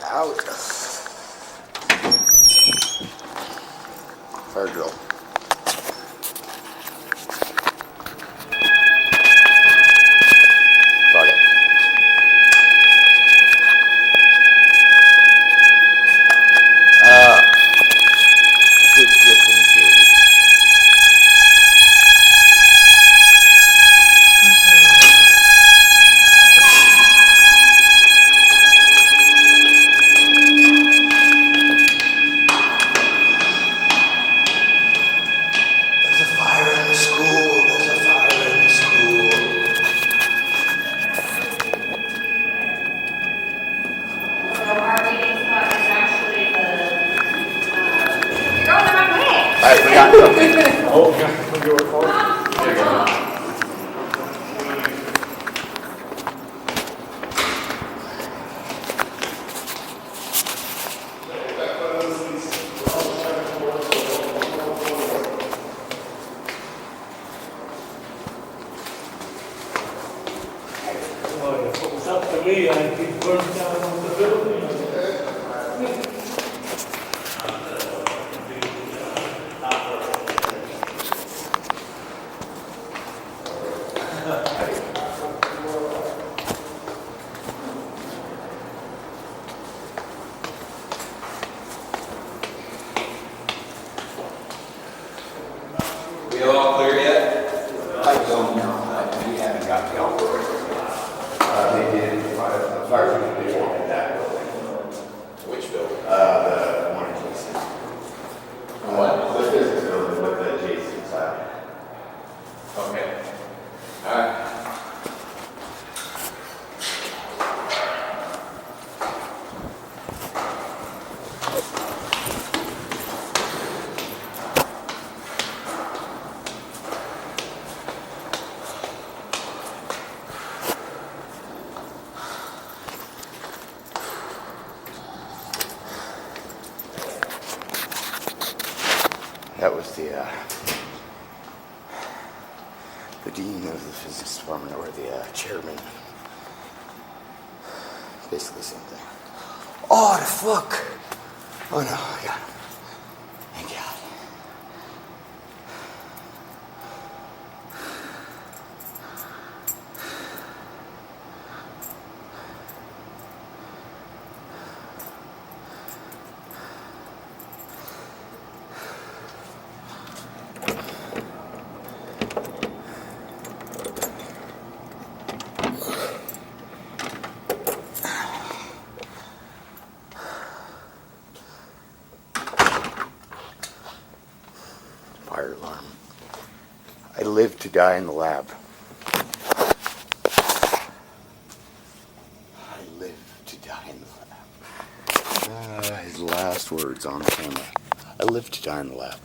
Out. Fire drill. Fuck it. Hit disengage. There's a fire in the school. There's a fire in the school. So our meeting spot is actually you're going the wrong way. I forgot something. Oh, yeah, we'll do it for you. Well, if it was up to me, I'd be burned down on the building. We all clear yet? I don't know. We haven't got the outdoor. They did. As far as we can do in that building. Which building? The one adjacent. What? The physics building with the adjacent side. Okay. All right. That was the dean of the physics department, or the chairman. Basically the same thing. Oh, the fuck! Oh no, I got him. Thank God. Fire alarm. I live to die in the lab. I live to die in the lab. His last words on camera. I live to die in the lab.